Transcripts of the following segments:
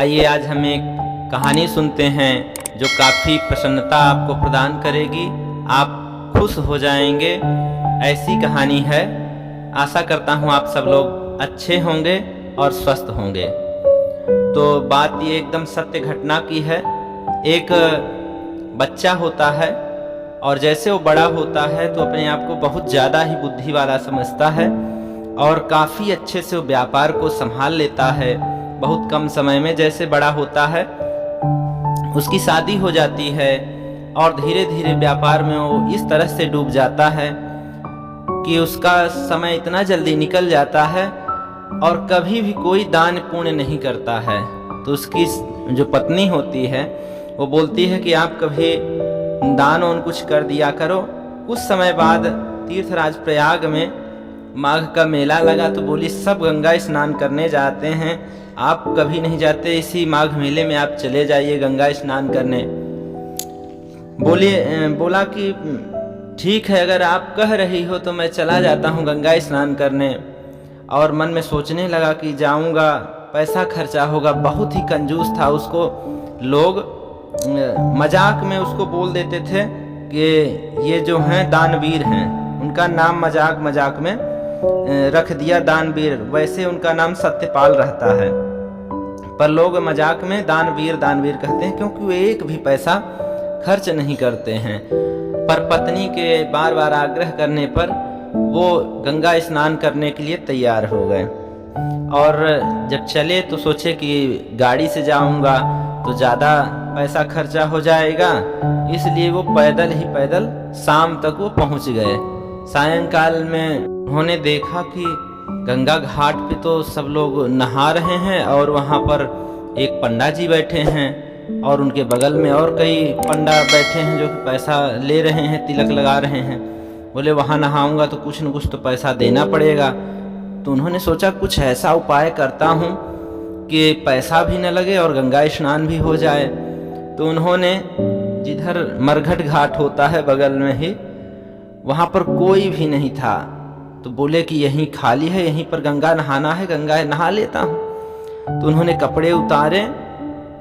आइए आज हम एक कहानी सुनते हैं जो काफ़ी प्रसन्नता आपको प्रदान करेगी। आप खुश हो जाएंगे, ऐसी कहानी है। आशा करता हूँ आप सब लोग अच्छे होंगे और स्वस्थ होंगे। तो बात ये एकदम सत्य घटना की है। एक बच्चा होता है और जैसे वो बड़ा होता है तो अपने आप को बहुत ज़्यादा ही बुद्धि वाला समझता है और काफ़ी अच्छे से वो व्यापार को संभाल लेता है। बहुत कम समय में जैसे बड़ा होता है, उसकी शादी हो जाती है और धीरे धीरे व्यापार में वो इस तरह से डूब जाता है कि उसका समय इतना जल्दी निकल जाता है और कभी भी कोई दान पुण्य नहीं करता है। तो उसकी जो पत्नी होती है वो बोलती है कि आप कभी दान और कुछ कर दिया करो। कुछ समय बाद तीर्थराज प्रयाग में माघ का मेला लगा तो बोली सब गंगा स्नान करने जाते हैं, आप कभी नहीं जाते, इसी माघ मेले में आप चले जाइए गंगा स्नान करने। बोला कि ठीक है, अगर आप कह रही हो तो मैं चला जाता हूँ गंगा स्नान करने। और मन में सोचने लगा कि जाऊँगा, पैसा खर्चा होगा। बहुत ही कंजूस था। उसको लोग मजाक में उसको बोल देते थे कि ये जो हैं दानवीर हैं, उनका नाम मजाक मजाक में रख दिया दानवीर। वैसे उनका नाम सत्यपाल रहता है, पर लोग मजाक में दानवीर दानवीर कहते हैं क्योंकि वो एक भी पैसा खर्च नहीं करते हैं। पर पत्नी के बार बार आग्रह करने पर वो गंगा स्नान करने के लिए तैयार हो गए। और जब चले तो सोचे कि गाड़ी से जाऊंगा तो ज़्यादा पैसा खर्चा हो जाएगा, इसलिए वो पैदल शाम तक वो पहुंच गए। सायंकाल में उन्होंने देखा कि गंगा घाट पे तो सब लोग नहा रहे हैं और वहाँ पर एक पंडा जी बैठे हैं और उनके बगल में और कई पंडा बैठे हैं जो कि पैसा ले रहे हैं, तिलक लगा रहे हैं। बोले वहाँ नहाऊंगा तो कुछ न कुछ तो पैसा देना पड़ेगा। तो उन्होंने सोचा कुछ ऐसा उपाय करता हूँ कि पैसा भी न लगे और गंगा स्नान भी हो जाए। तो उन्होंने जिधर मरघट घाट होता है बगल में ही, वहाँ पर कोई भी नहीं था। तो बोले कि यहीं खाली है, यहीं पर गंगा नहाना है, गंगा नहा लेता हूँ। तो उन्होंने कपड़े उतारे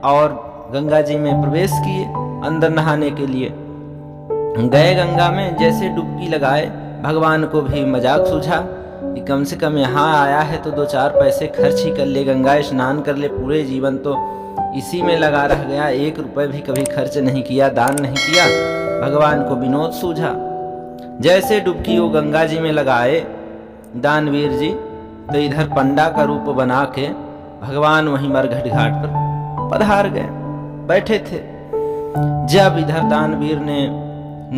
और गंगा जी में प्रवेश किए अंदर नहाने के लिए। गए गंगा में, जैसे डुबकी लगाए भगवान को भी मजाक सूझा कि कम से कम यहाँ आया है तो 2-4 पैसे खर्च ही कर ले, गंगा स्नान कर ले। पूरे जीवन तो इसी में लगा रह गया, 1 रुपये भी कभी खर्च नहीं किया, दान नहीं किया। भगवान को विनोद सूझा। जैसे डुबकी वो गंगा जी में लगाए दानवीर जी, तो इधर पंडा का रूप बना के भगवान वहीं मरघट घाट पर पधार गए, बैठे थे। जब इधर दानवीर ने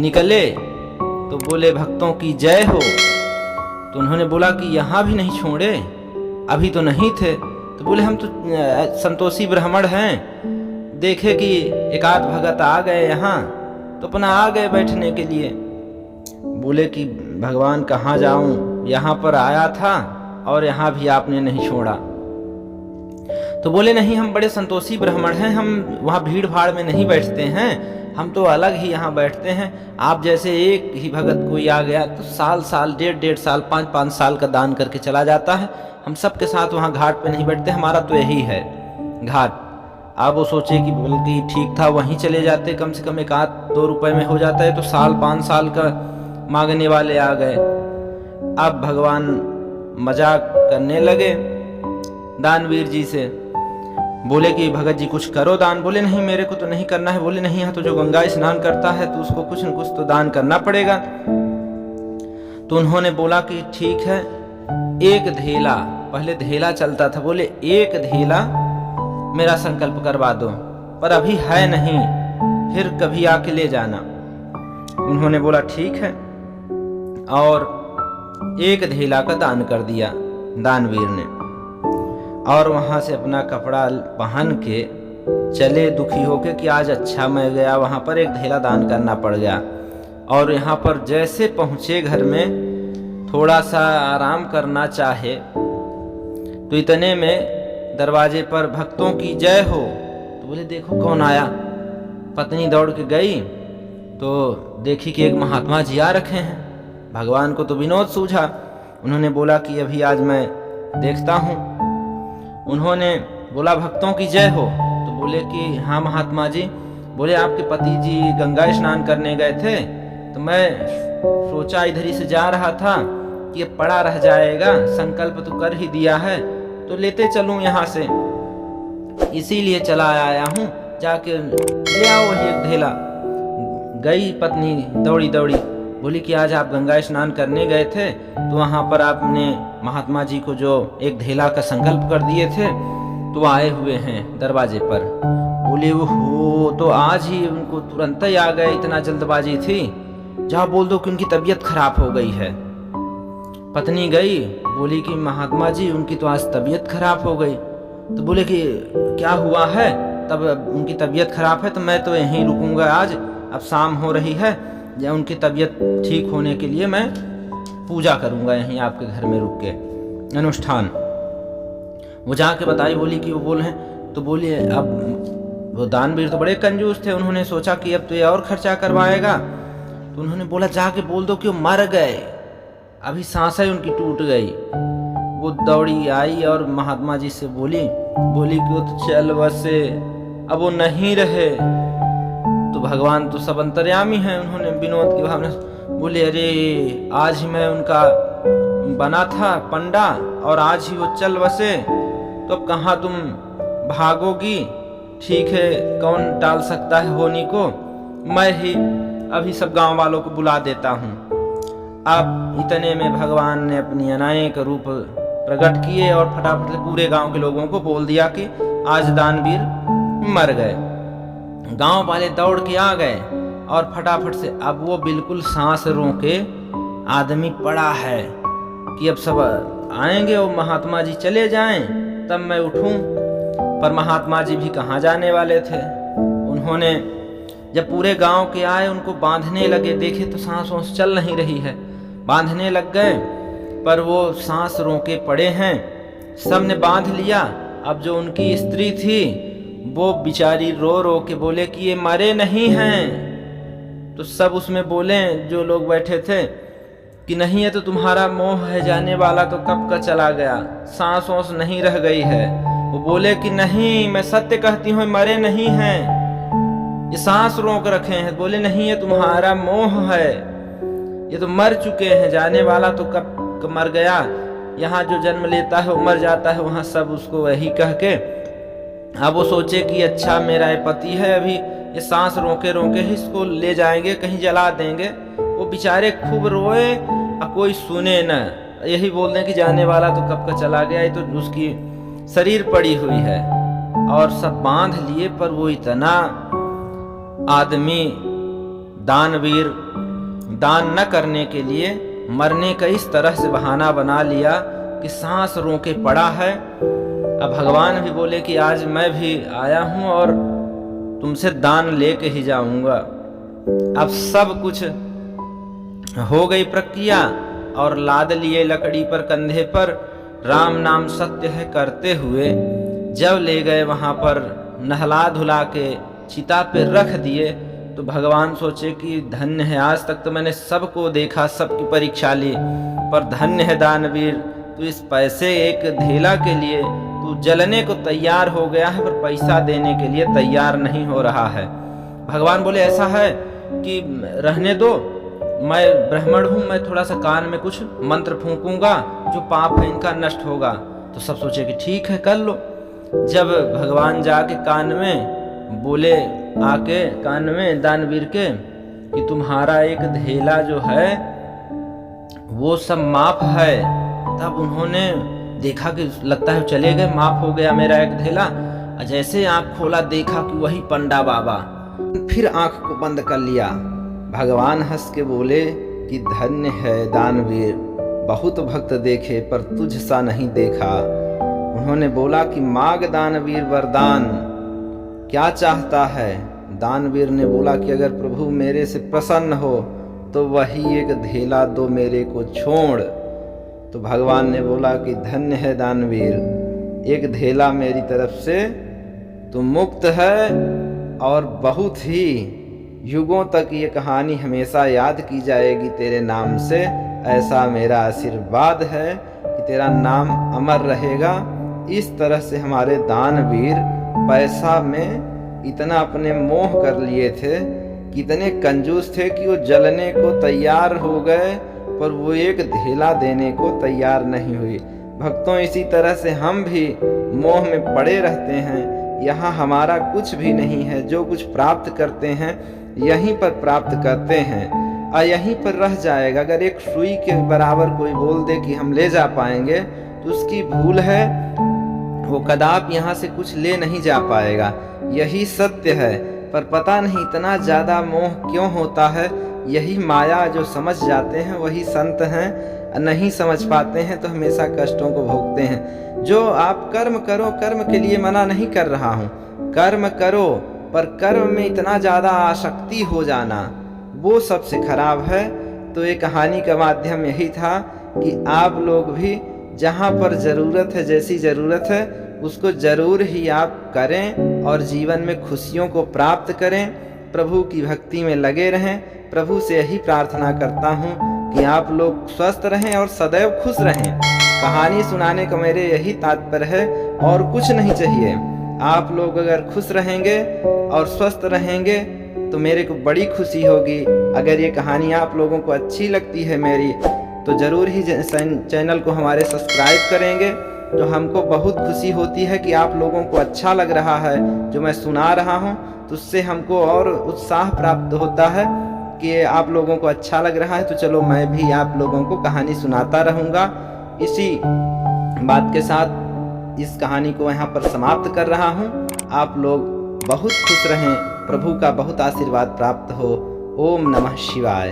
निकले तो बोले भक्तों की जय हो। तो उन्होंने बोला कि यहाँ भी नहीं छोड़े, अभी तो नहीं थे। तो बोले हम तो संतोषी ब्राह्मण हैं, देखे कि एक आध भगत आ गए यहाँ तो अपना आ गए बैठने के लिए। बोले कि भगवान कहाँ जाऊं, यहाँ पर आया था और यहाँ भी आपने नहीं छोड़ा। तो बोले नहीं, हम बड़े संतोषी ब्राह्मण हैं, हम वहाँ भीड़ भाड़ में नहीं बैठते हैं, हम तो अलग ही यहाँ बैठते हैं। आप जैसे एक ही भगत कोई आ गया तो साल 1.5 साल 5 साल का दान करके चला जाता है। हम सबके साथ वहाँ घाट पे नहीं बैठते, हमारा तो यही है घाट। आप वो सोचे कि बल्कि ठीक था, वहीं चले जाते, कम से कम 1-2 रुपए में हो जाता है। तो 5 साल का मांगने वाले आ गए। अब भगवान मजाक करने लगे दानवीर जी से। बोले कि भगत जी कुछ करो दान। बोले नहीं, मेरे को तो नहीं करना है। बोले नहीं, यहाँ तो जो गंगा स्नान करता है तो उसको कुछ न कुछ तो दान करना पड़ेगा। तो उन्होंने बोला कि ठीक है, 1 धेला, पहले धेला चलता था, बोले 1 धेला मेरा संकल्प करवा दो, पर अभी है नहीं, फिर कभी आके ले जाना। उन्होंने बोला ठीक है और 1 धेला का दान कर दिया दानवीर ने। और वहाँ से अपना कपड़ा पहन के चले दुखी होके कि आज अच्छा मैं गया, वहाँ पर 1 धेला दान करना पड़ गया। और यहाँ पर जैसे पहुँचे घर में, थोड़ा सा आराम करना चाहे तो इतने में दरवाजे पर भक्तों की जय हो। तो बोले देखो कौन आया। पत्नी दौड़ के गई तो देखी कि एक महात्मा जी आ रखे हैं। भगवान को तो विनोद सूझा। उन्होंने बोला कि अभी आज मैं देखता हूँ। उन्होंने बोला भक्तों की जय हो। तो बोले कि हाँ महात्मा जी। बोले आपके पति जी गंगा स्नान करने गए थे, तो मैं सोचा इधर ही से जा रहा था कि ये पड़ा रह जाएगा, संकल्प तो कर ही दिया है तो लेते चलूं यहाँ से, इसीलिए चला आया हूँ, जाके ले आओ वही एक ढेला। गई पत्नी दौड़ी दौड़ी, बोली कि आज आप गंगा स्नान करने गए थे तो वहाँ पर आपने महात्मा जी को जो एक ढेला का संकल्प कर दिए थे तो आए हुए हैं दरवाजे पर। बोले हो तो आज ही उनको तुरंत ही आ गए, इतना जल्दबाजी थी, जाओ बोल दो कि उनकी तबीयत खराब हो गई है। पत्नी गई, बोली कि महात्मा जी उनकी तो आज तबीयत खराब हो गई। तो बोले कि क्या हुआ है, तब उनकी तबीयत खराब है तो मैं तो यहीं रुकूंगा आज, अब शाम हो रही है, या उनकी तबीयत ठीक होने के लिए मैं पूजा करूंगा यहीं आपके घर में रुक के, अनुष्ठान। वो जाके बताई, बोली कि वो बोल हैं। तो बोलिए अब वो दानवीर तो बड़े कंजूस थे, उन्होंने सोचा कि अब तो ये और खर्चा करवाएगा, तो उन्होंने बोला जाके बोल दो कि वो मर गए, अभी सांसें उनकी टूट गई। वो दौड़ी आई और महात्मा जी से बोली कि वो तो चल बसे, अब वो नहीं रहे। तो भगवान तो सब अंतर्यामी हैं, उन्होंने विनोद की भावना बोले अरे आज ही मैं उनका बना था पंडा और आज ही वो चल बसे, तो अब कहाँ तुम भागोगी। ठीक है, कौन टाल सकता है होनी को, मैं ही अभी सब गांव वालों को बुला देता हूँ। अब इतने में भगवान ने अपनी अनायक रूप प्रकट किए और फटाफट से पूरे गांव के लोगों को बोल दिया कि आज दानवीर मर गए। गांव वाले दौड़ के आ गए और फटाफट से, अब वो बिल्कुल सांस रोके आदमी पड़ा है कि अब सब आएंगे और महात्मा जी चले जाएं तब मैं उठूं। पर महात्मा जी भी कहाँ जाने वाले थे। उन्होंने जब पूरे गांव के आए, उनको बांधने लगे, देखे तो सांस वांस चल नहीं रही है, बांधने लग गए, पर वो सांस रोके पड़े हैं। सब ने बांध लिया। अब जो उनकी स्त्री थी वो बेचारी रो रो के बोले कि ये मरे नहीं हैं। तो सब उसमें बोले, जो लोग बैठे थे, कि नहीं है तो तुम्हारा मोह है, जाने वाला तो कब का चला गया, सांस वांस नहीं रह गई है। वो बोले कि नहीं, मैं सत्य कहती हूँ, मरे नहीं हैं, ये सांस रोक रखे हैं। बोले नहीं, ये तुम्हारा मोह है, ये तो मर चुके हैं, जाने वाला तो कब मर गया, यहाँ जो जन्म लेता है वो मर जाता है, वहाँ सब उसको वही कह के। अब वो सोचे कि अच्छा मेरा ये पति है, अभी ये सांस रोके रोके ही इसको ले जाएंगे, कहीं जला देंगे। वो बेचारे खूब रोए और कोई सुने न, यही बोल दें कि जाने वाला तो कब का चला गया, ये तो उसकी शरीर पड़ी हुई है। और सब बांध लिए, पर वो इतना आदमी दानवीर दान न करने के लिए मरने का इस तरह से बहाना बना लिया कि सांस रोके पड़ा है। अब भगवान भी बोले कि आज मैं भी आया हूं और तुमसे दान लेके ही जाऊंगा। अब सब कुछ हो गई प्रक्रिया और लाद लिए लकड़ी पर, कंधे पर, राम नाम सत्य है करते हुए जब ले गए वहां पर, नहला धुला के चिता पे रख दिए। तो भगवान सोचे कि धन्य है, आज तक तो मैंने सबको देखा, सबकी परीक्षा ली, पर धन्य है दानवीर, तो इस पैसे एक ढेला के लिए तू जलने को तैयार हो गया है, पर पैसा देने के लिए तैयार नहीं हो रहा है। भगवान बोले ऐसा है कि रहने दो, मैं ब्राह्मण हूँ, मैं थोड़ा सा कान में कुछ मंत्र फूंकूंगा, जो पाप है इनका नष्ट होगा। तो सब सोचे कि ठीक है कर लो। जब भगवान जाके कान में बोले, आके कान में दानवीर के, कि तुम्हारा एक ढेला जो है वो सब माफ है। तब उन्होंने देखा कि लगता है चले गए, माफ हो गया मेरा एक ढेला। जैसे आंख खोला, देखा कि वही पंडा बाबा, फिर आंख को बंद कर लिया। भगवान हंस के बोले कि धन्य है दानवीर, बहुत भक्त देखे पर तुझ सा नहीं देखा। उन्होंने बोला कि मांग दानवीर वरदान, क्या चाहता है। दानवीर ने बोला कि अगर प्रभु मेरे से प्रसन्न हो तो वही एक ढेला दो मेरे को छोड़। तो भगवान ने बोला कि धन्य है दानवीर, एक ढेला मेरी तरफ से तू मुक्त है, और बहुत ही युगों तक ये कहानी हमेशा याद की जाएगी तेरे नाम से। ऐसा मेरा आशीर्वाद है कि तेरा नाम अमर रहेगा इस तरह से हमारे दानवीर पैसा में इतना अपने मोह कर लिए थे, कितने कंजूस थे कि वो जलने को तैयार हो गए पर वो एक धेला देने को तैयार नहीं हुई। भक्तों, इसी तरह से हम भी मोह में पड़े रहते हैं। यहाँ हमारा कुछ भी नहीं है, जो कुछ प्राप्त करते हैं यहीं पर प्राप्त करते हैं और यहीं पर रह जाएगा। अगर एक सुई के बराबर कोई बोल दे कि हम ले जा पाएंगे तो उसकी भूल है, वो कदापि यहाँ से कुछ ले नहीं जा पाएगा। यही सत्य है, पर पता नहीं इतना ज़्यादा मोह क्यों होता है। यही माया, जो समझ जाते हैं वही संत हैं, नहीं समझ पाते हैं तो हमेशा कष्टों को भोगते हैं। जो आप कर्म करो, कर्म के लिए मना नहीं कर रहा हूँ, कर्म करो, पर कर्म में इतना ज़्यादा आसक्ति हो जाना वो सबसे खराब है। तो ये कहानी का माध्यम यही था कि आप लोग भी जहाँ पर ज़रूरत है, जैसी ज़रूरत है उसको ज़रूर ही आप करें और जीवन में खुशियों को प्राप्त करें, प्रभु की भक्ति में लगे रहें। प्रभु से यही प्रार्थना करता हूँ कि आप लोग स्वस्थ रहें और सदैव खुश रहें। कहानी सुनाने का मेरे यही तात्पर्य है और कुछ नहीं चाहिए। आप लोग अगर खुश रहेंगे और स्वस्थ रहेंगे तो मेरे को बड़ी खुशी होगी। अगर ये कहानी आप लोगों को अच्छी लगती है मेरी, तो ज़रूर ही चैनल को हमारे सब्सक्राइब करेंगे। तो हमको बहुत खुशी होती है कि आप लोगों को अच्छा लग रहा है जो मैं सुना रहा हूँ, तो उससे हमको और उत्साह प्राप्त होता है कि आप लोगों को अच्छा लग रहा है। तो चलो मैं भी आप लोगों को कहानी सुनाता रहूँगा। इसी बात के साथ इस कहानी को यहाँ पर समाप्त कर रहा हूँ। आप लोग बहुत खुश रहें, प्रभु का बहुत आशीर्वाद प्राप्त हो। ओम नमः शिवाय।